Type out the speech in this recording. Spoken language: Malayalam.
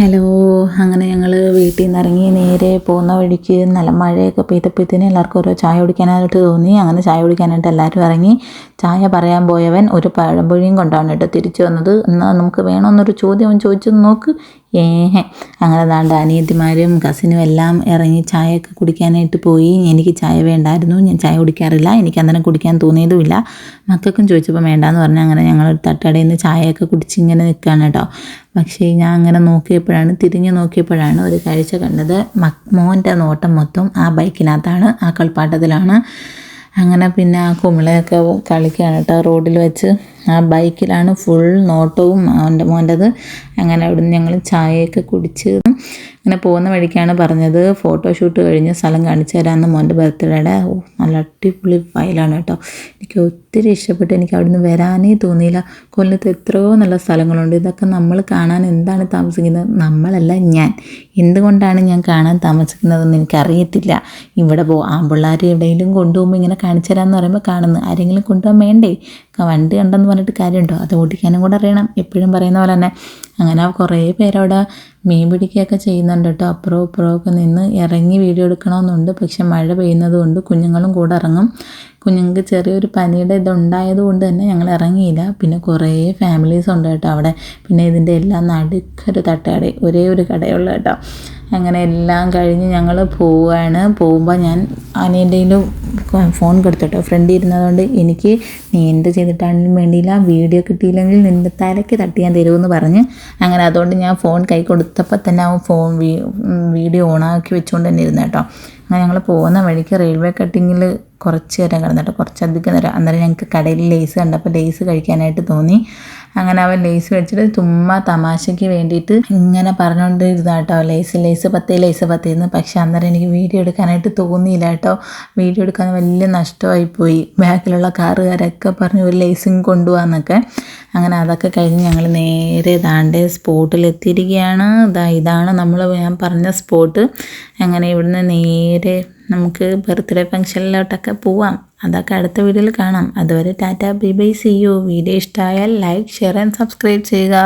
ഹലോ. അങ്ങനെ ഞങ്ങൾ വീട്ടിൽ നിന്ന് ഇറങ്ങി നേരെ പോകുന്ന വഴിക്ക് നല്ല മഴയൊക്കെ പെയ്തപ്പോഴത്തേന് എല്ലാവർക്കും ഓരോ ചായ കുടിക്കാനായിട്ട് തോന്നി. അങ്ങനെ ചായ കുടിക്കാനായിട്ട് എല്ലാവരും ഇറങ്ങി. ചായ പറയാൻ പോയവൻ ഒരു പഴംപൊരിയും കൊണ്ടാണ് കേട്ടോ തിരിച്ചു വന്നത്. എന്നാൽ നമുക്ക് വേണമെന്നൊരു ചോദ്യം അവൻ ചോദിച്ചു നോക്ക്. അങ്ങനെ ദാണ്ട് അനിയത്തിമാരും കസിനും എല്ലാം ഇറങ്ങി ചായയൊക്കെ കുടിക്കാനായിട്ട് പോയി. എനിക്ക് ചായ വേണ്ടായിരുന്നു, ഞാൻ ചായ കുടിക്കാറില്ല, എനിക്ക് അന്നേരം കുടിക്കാൻ തോന്നിയതുമില്ല. മക്കൾക്കും ചോദിച്ചപ്പോൾ വേണ്ടാന്ന് പറഞ്ഞാൽ അങ്ങനെ ഞങ്ങൾ തട്ടുകടയിൽ നിന്ന് ചായയൊക്കെ കുടിച്ചിങ്ങനെ നിൽക്കുകയാണ് കേട്ടോ. പക്ഷേ ഞാൻ അങ്ങനെ തിരിഞ്ഞു നോക്കിയപ്പോഴാണ് ഒരു കാഴ്ച കണ്ടത്. മോൻ്റെ നോട്ടം മൊത്തം ആ ബൈക്കിനകത്താണ്, ആ കളിപ്പാട്ടത്തിലാണ്. അങ്ങനെ പിന്നെ ആ കുമിളയൊക്കെ കളിക്കുകയാണ് കേട്ടോ റോഡിൽ വെച്ച്. ആ ബൈക്കിലാണ് ഫുൾ നോട്ടവും മോൻ്റെത്. അങ്ങനെ അവിടുന്ന് ഞങ്ങൾ ചായയൊക്കെ കുടിച്ച് അങ്ങനെ പോകുന്ന വഴിക്കാണ് പറഞ്ഞത് ഫോട്ടോഷൂട്ട് കഴിഞ്ഞ് സ്ഥലം കാണിച്ചു തരാമെന്ന്. മോൻ്റെ ബർത്ത്ഡേയുടെ നല്ല അടിപൊളി ഫയലാണ് കേട്ടോ. എനിക്ക് ഒത്തിരി ഇഷ്ടപ്പെട്ടു. എനിക്ക് അവിടുന്ന് വരാനേ തോന്നിയില്ല. കൊല്ലത്ത് എത്രയോ നല്ല സ്ഥലങ്ങളുണ്ട്. ഇതൊക്കെ നമ്മൾ കാണാൻ എന്താണ് താമസിക്കുന്നത്? നമ്മളല്ല, ഞാൻ. എന്തുകൊണ്ടാണ് ഞാൻ കാണാൻ താമസിക്കുന്നതെന്ന് എനിക്കറിയത്തില്ല. ഇവിടെ ആൺപിള്ളേർ എവിടെയെങ്കിലും കൊണ്ടുപോകുമ്പോൾ ഇങ്ങനെ കാണിച്ചു തരാമെന്ന് പറയുമ്പോൾ കാണുന്നു. ആരെങ്കിലും കൊണ്ടുപോകാൻ വേണ്ടേ? വണ്ടി കണ്ടെന്ന് പറഞ്ഞിട്ട് കാര്യമുണ്ടോ? അത് ഓടിക്കാനും കൂടെ അറിയണം. എപ്പോഴും പറയുന്ന പോലെ തന്നെ. അങ്ങനെ കുറേ പേരവിടെ മീൻ പിടിക്കുകയൊക്കെ ചെയ്യുന്നുണ്ട് കേട്ടോ. അപ്പുറവും ഇപ്പുറമൊക്കെ നിന്ന് ഇറങ്ങി വീഡിയോ എടുക്കണമെന്നുണ്ട്. പക്ഷെ മഴ പെയ്യുന്നത് കൊണ്ട് കുഞ്ഞുങ്ങളും കൂടെ ഇറങ്ങും. കുഞ്ഞുങ്ങൾക്ക് ചെറിയൊരു പനിയുടെ ഇതുണ്ടായത് കൊണ്ട് തന്നെ ഞങ്ങൾ ഇറങ്ങിയില്ല. പിന്നെ കുറേ ഫാമിലീസ് ഉണ്ട് കേട്ടോ അവിടെ. പിന്നെ ഇതിൻ്റെ എല്ലാം നടുക്കൊരു തട്ടുകട, ഒരേ ഒരു കടയുള്ളൂ കേട്ടോ. അങ്ങനെ എല്ലാം കഴിഞ്ഞ് ഞങ്ങൾ പോവുകയാണ്. പോകുമ്പോൾ ഞാൻ അനിയൻ്റെയിലും ഫോൺ കൊടുത്തിട്ടോ. ഫ്രണ്ട് ഇരുന്നതുകൊണ്ട് എനിക്ക് നീ എന്ത് ചെയ്തിട്ടാണെങ്കിലും വേണ്ടിയില്ല, വീഡിയോ കിട്ടിയില്ലെങ്കിൽ നിൻ്റെ തലയ്ക്ക് തട്ടി ഞാൻ തരുമെന്ന് പറഞ്ഞ്. അങ്ങനെ അതുകൊണ്ട് ഞാൻ ഫോൺ കൈ കൊടുത്തപ്പോൾ തന്നെ അവൻ വീഡിയോ ഓണാക്കി വെച്ചുകൊണ്ട് തന്നെ ഇരുന്നു കേട്ടോ. അങ്ങനെ ഞങ്ങൾ പോകുന്ന വഴിക്ക് റെയിൽവേ കട്ടിങ്ങിൽ കുറച്ച് നേരം കിടന്നിട്ട് കുറച്ചധികം നേരം. അന്നേരം ഞങ്ങൾക്ക് കടയിൽ ലേസ് കണ്ടപ്പോൾ ലേസ് കഴിക്കാനായിട്ട് തോന്നി. അങ്ങനെ അവൻ ലേസ് മേടിച്ചിട്ട് ചുമ്മാ തമാശയ്ക്ക് വേണ്ടിയിട്ട് ഇങ്ങനെ പറഞ്ഞുകൊണ്ട് ഇരുന്നാട്ടോ, ലേസ് പത്തേന്ന്. പക്ഷെ അന്നേരം എനിക്ക് വീഡിയോ എടുക്കാനായിട്ട് തോന്നിയില്ല കേട്ടോ. വീഡിയോ എടുക്കാൻ വലിയ നഷ്ടമായിപ്പോയി. ബാക്കിലുള്ള കാറുകാരൊക്കെ പറഞ്ഞു ഒരു ലേസിങ് കൊണ്ടുപോകാമെന്നൊക്കെ. അങ്ങനെ അതൊക്കെ കഴിഞ്ഞ് ഞങ്ങൾ നേരെ ദാണ്ടേ സ്പോട്ടിലെത്തിയിരിക്കുകയാണ്. ഇതാണ് ഞാൻ പറഞ്ഞ സ്പോട്ട്. അങ്ങനെ ഇവിടുന്ന് നേരെ നമുക്ക് ബർത്ത്ഡേ ഫംഗ്ഷനിലോട്ടൊക്കെ പോവാം. അതൊക്കെ അടുത്ത വീഡിയോയിൽ കാണാം. അതുവരെ tata, bye bye, see you. Video ഇഷ്ടമായാൽ ലൈക്ക്, ഷെയർ ആൻഡ് സബ്സ്ക്രൈബ് ചെയ്യുക.